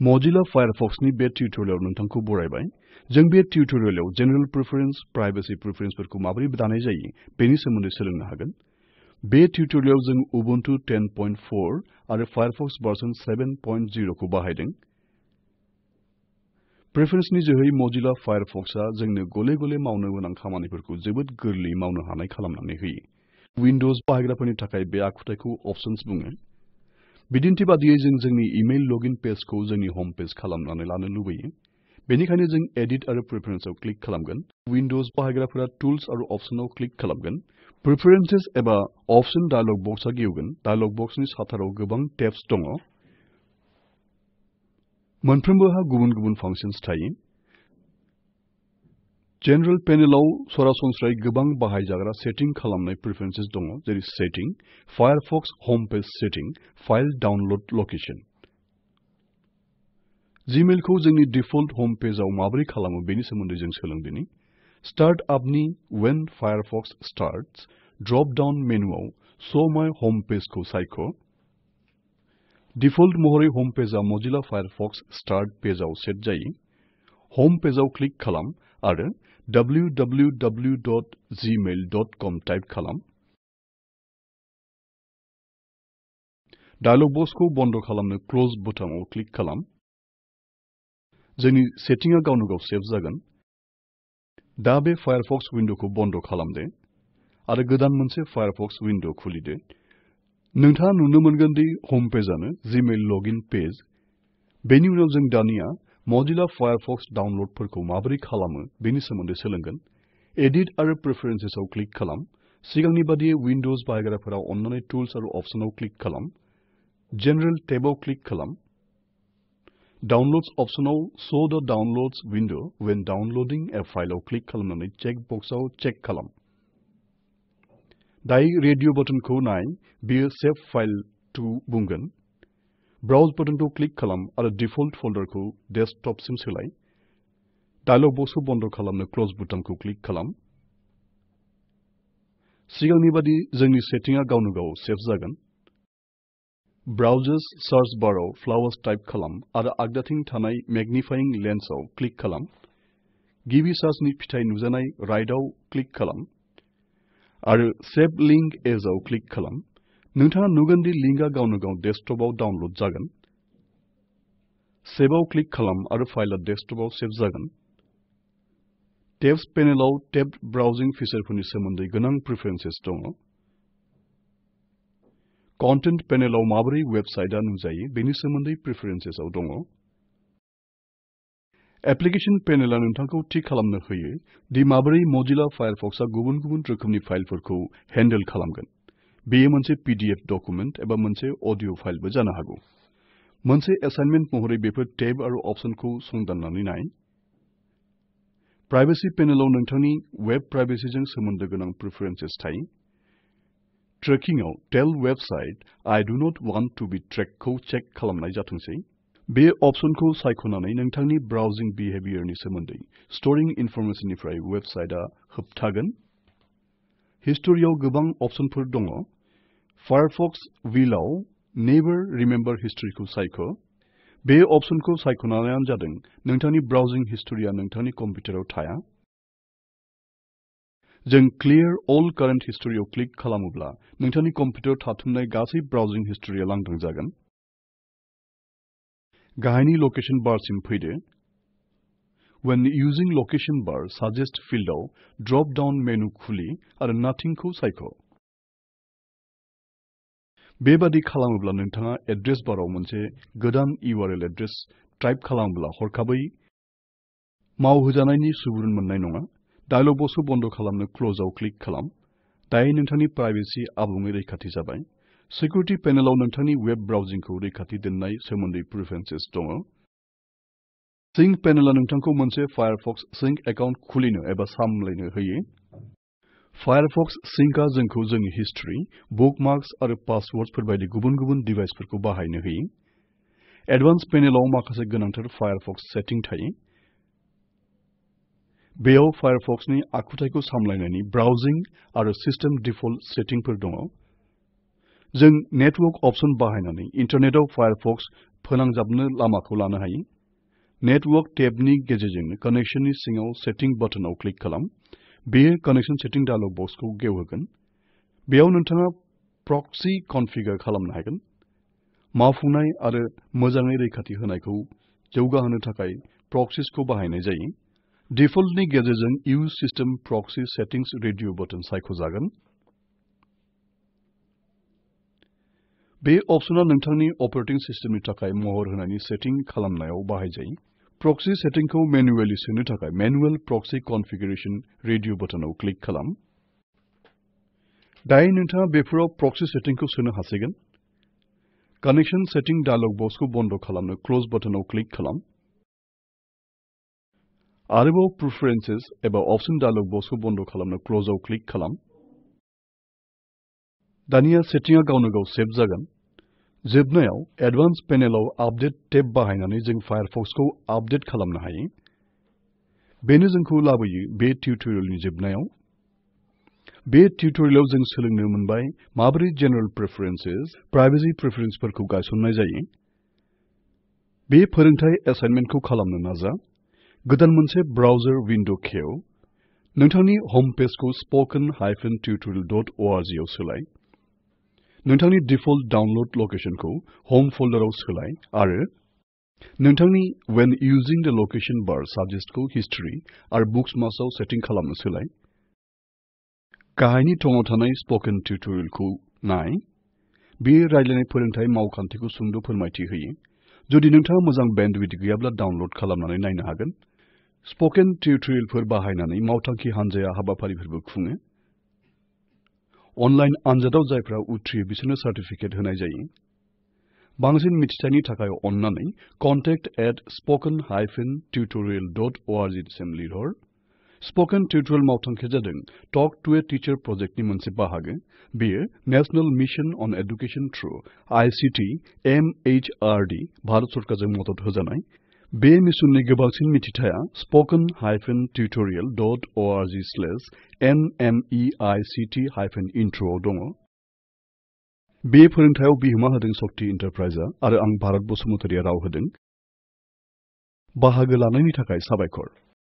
Mozilla Firefox नि बे टिउटोरियलआव नोंथांखौ बरायबाय। जों बे टिउटोरियलआव जेनेरेल प्रेफारेन्स, प्राइवेसी प्रेफारेन्सफोरखौ माबोरै दानाय जायो बेनि सोमोन्दै सोलोंनो हागोन। बे टिउटोरियलआव जों उबुन्टु 10.4 आरो फायरफक्स भार्सन 7.0 खौ बाहायदों। प्रेफारेन्सनि जोहै Mozilla Firefoxआ जोंनो गले-गले मावनो गोनां खामानिफोरखौ जोबोद गोरलैयै मावनो हानाय खालामनानै होयो। विंडोज बाहायग्राफोरनि थाखाय बे आखुथायखौ अपशन्स बुङो। बिदिन्थि बादियै जों जोंनि इमेल लगिन पेजखौ जोंनि होम पेज खालामनानै लानो लुबैयो। बेनिखायनो जों एडिट आरो प्रेफारेन्सआव क्लिक खालामगोन। विंडोज बाहायग्राफोरा टुल्स आरो अपशनआव क्लिक खालामगोन। प्रेफारेन्सेस एबा अपशन डायलग बक्सआ गेवगोन। डायलग बक्सनि साथाराव गोबां टेब्स दङ। मोनफ्रोमबोहा गुबुन-गुबुन फांशन्स थायो। जेनेरेल पेनेलाव सरासनस्रायै गोबां बाहायजाग्रा सेटिं खालामनाय प्रेफारेन्सेस दङ, जेरै setting, Firefox home page setting, file download location. जीमेलखौ जोंनि डिफल्ट होम पेजआव माबोरै खालामो बेनि सोमोन्दै जों सोलोंदिनि। स्टार्ट आपनि when Firefox starts drop down मेनुआव शो माय होम पेजखौ सायख'। डिफल्ट महरै होम पेजआ Mozilla Firefox स्टार्ट पेजआव सेट जायो। होम पेजआव क्लिक खालाम आरो www.gmail.com टाइप खालाम। डायलग बक्सखौ बन्द खालामनो क्लोज बुटामाव क्लिक खालाम। जोंनि सेटिंआ गावनो गाव सेभ जागोन। दा बे फायरफक्स विन्डोखौ बन्द खालामदो आरो गोदान मोनसे फायरफक्स विन्डो खुलिदो। नोंथाङा नुनो मोनगोन दि होम पेजआनो जीमेल लगिन पेज। बेनि उनाव जों दानिया Mozilla Firefox डाउनलडफोरखौ माबोरै खालामो बेनि सोमोन्दै सोलोंगोन। एडिट आरो प्रेफारेन्सेसआव क्लिक खालाम। सिगांनि बादियै विंडोज बाहायग्राफोरा अन्नानै टुल्स आरो अपशनआव क्लिक खालाम। जेनेरेल टेबआव क्लिक खालाम। डाउनलोड्स अपशनआव show the downloads window when downloading a फाइलआव क्लिक खालामनानै चेक बक्सआव चेक खालाम। दायो रेडियो बटनखौ नाय, बेयो सेभ फाइल टु बुंगोन। ब्राउज बटनखौ क्लिक खालाम आरो डिफल्ट फोल्डरखौ डेस्कटपसिम सोलाय। डायलग बक्सखौ बन्द खालामनो क्लोज बुटामखौ क्लिक खालाम। सिगांनि बादि जोंनि सेटिंआ गावनो गाव सेभ जागोन। ब्राउजार्स सार्च बाराव फ्लावर्स टाइप खालाम आरो आगदाथिं थानाय मैग्निफाइंग लेन्सआव क्लिक खालाम। गिबि सार्चनि फिथाइ नुजानाय राइटआव क्लिक खालाम आरो सेभ लिंक एजआव क्लिक खालाम। नोंथाङा नुगोन दि लिंकआ गावनो गाव डेस्कटपआव डाउनलोड जागोन। सेभआव क्लिक खालाम आरो फाइलआ डेस्कटपआव सेभ जागोन। टेब्स पेनेलाव टेब्ड ब्राउजिं फिचारफोरनि सोमोन्दै गोनां प्रेफारेन्सेस दङ। कन्टेन्ट पेनेलाव माबोरै वेबसाइटआ नुजायो बेनि सोमोन्दै प्रेफारेन्सेसआव दङ। एप्लिकेशन पेनेलआ नोंथांखौ थि खालामनो होयो दि माबोरै Mozilla Firefoxआ गुबुन-गुबुन रोखोमनि फाइलफोरखौ हेन्डेल खालामगोन। बेयो मोनसे PDF डकुमेन्ट एबा मोनसे अडियो फाइलबो जानो हागौ। मोनसे एसाइनमेन्ट महरै बेफोर टेब आरो अपशनखौ संदाननानै नाय। प्राइवेसी पेनेलाव नोंथांनि वेब प्राइवेसीजों सोमोन्दो गोनां प्रेफारेन्सेस थायो। ट्रेकिंआव tell website I do not want to be tracked खौ चेक खालामनाय जाथोंसै। बे अपशनखौ सायख'नानै नोंथांनि ब्राउजिं बिहेवियरनि सोमोन्दै स्टोरिं इनफरमेशननिफ्राय वेबसाइटआ होबथागोन। हिस्टोरियाव गोबां अपशनफोर दङ। फायरफक्स विलआव नेभार रिमेम्बर हिस्टोरीखौ सायख'। बे अपशनखौ सायख'नायानो जादों नोंथांनि ब्राउजिं हिस्टोरीया नोंथांनि कम्पिउटाराव थाया। जों क्लियर अल कारेन्ट हिस्टोरीआव क्लिक खालामोब्ला नोंथांनि कम्पिउटाराव थाथुमनाय गासै ब्राउजिं हिस्टोरीया लांदां जागोन। गाहायनि लोकेशन बारसिम फैदो। When using location bar suggest फिल्डआव ड्रप डाउन मेनु खुलि आरो Nothing खौ सायख'। बेबादि खालामोब्ला नोंथाङा एड्रेस बाराव मोनसे गोदान URL एड्रेस टाइप खालामोब्ला हरखाबै मावहोजानायनि सुबुरुन मोननाय नङा। डायलग बक्सखौ बन्द खालामनो क्लोजआव क्लिक खालाम। दायो नोंथांनि प्राइवेसी आबुङै रैखाथि जाबाय। सिकिउरिटि पेनेलाव नोंथांनि वेब ब्राउजिंखौ रैखाथि दोननाय सोमोन्दै प्रेफारेन्सेस दङ। सिंक पेनेलआ नोंथांखौ मोनसे फायरफक्स सिंक एकाउन्ट खुलिनो एबा सामलायनो होयो। फायरफक्स सिंकआ जोंखौ जोंनि हिस्टोरी, बुकमार्क्स आरो पासवर्डफोर बायदि गुबुन-गुबुन डिभाइसफोरखौ बाहायनो होयो। एडभान्स पेनेलाव माखासे गोनांथार फायरफक्स सेटिं थायो। बेयाव फायरफक्सनि आखुथायखौ सामलायनायनि ब्राउजिं आरो सिस्टेम डिफल्ट सेटिंफोर दङ। जों नेटवर्क अपशन बाहायनानै इन्टारनेटआव फायरफक्स फोनांजाबनो लामाखौ लानो हायो। नेटवर्क टेबनि गेजेरजों कानेक्शननि सिङाव सेटिं बटनाव क्लिक खालाम। बेयो कानेक्शन सेटिं डायलग बक्सखौ गेवहोगोन। बेयाव नोंथाङा प्रक्सी कनफिगार खालामनो हागोन। मावफुंनाय आरो मोजाङै रैखाथि होनायखौ जौगाहोनो थाखाय प्रक्सीसखौ बाहायनाय जायो। डिफल्टनि गेजेरजों use system proxy settings radio button सायख'जागोन। बे अपसना नोंथांनि अपारेटिं सिस्टेमनि थाखाय महर होनायनि सेटिं खालामनायाव बाहायजायो। प्रक्सी सेटिंखौ मेनुवेलि सोनो थाखाय मेनुअल प्रक्सी कनफिगारेशन रेडियो बटनाव क्लिक खालाम। दायो नोंथाङा बेफोराव प्रक्सी सेटिंखौ सोनो हासिगोन। कानेक्शन सेटिं डायलग बक्सखौ बन्द खालामनो क्लोज बटनाव क्लिक खालाम। आरोबाव प्रेफारेन्सेस एबा अपशन डायलग बक्सखौ बन्द खालामनो क्लोजआव क्लिक खालाम। दानिया सेटिंआ गावनो गाव सेभ जागोन। जोबनायाव एडभान्स पेनेलाव आपडेट टेब बाहायनानै जों फायारफक्सखौ आपडेट खालामनो हायो। बेनो जोंखौ लाबोयो बे टिउटोरियेलनि जोबनायाव। बे टिउटोरियेलाव जों सोलोंनो मोनबाय माबोरै जेनेरेल प्रेफारेन्सेस, प्राइभेसि प्रेफारेन्सफोरखौ गायसननाय जायो। बे फोरोंथाय एसाइनमेन्टखौ खालामनो नाजा। गोदान मोनसे ब्राउजार विन्डो खेव। नोंथांनि होम पेजखौ spoken-tutorial.org आव सोलाय। नोंथांनि डिफल्ट डाउनलोड लकेशनखौ होम फोल्डराव सोलाय आरो नोंथांनि when using the location bar suggestखौ हिस्टोरी आरो बुकमार्क्सआव सेटिं खालामनो सोलाय। गाहायनि थंआव थानाय स्पोकेन टिउटोरियेलखौ नाय। बे रायज्लायनाय फोरोंथाय मावखान्थिखौ सुंद' फोरमायथि होयो। जुदि नोंथाङा मोजां बेन्डविड्थ गैयाब्ला डाउनल'ड खालामनानै नायनो हागोन। स्पोकेन टिउटोरियेलफोर बाहायनानै मावथांखि हानजाया हाबाफारिफोरबो खुङो। अनलाइन आनजादाव जायफ्रा उथ्रियो बिसोरनो सार्टिफिकेट होनाय जायो। बांसिन मिथिथायनि थाखाय अन्नानै contact@spoken-tutorial.org सिम लिरहर। स्पोकेन टिउटोरियल मावथांखिया जादों टक टु ए टीचर प्रोजेक्टनि मोनसे बाहागो। बेयो national mission on education through ICT MHRD Bharat सरकारजों मदद होजानाय। बे मिशननि गोबांसिन मिथिथाया spoken-tutorial.org/nmeict-intro आव दङ। बे फोरोंथायाव बिहोमा होदों शक्ति एन्टारप्राइजआ आरो आं भारत बसुमतारिया राव होदों। बाहागो लानायनि थाखाय साबायखर।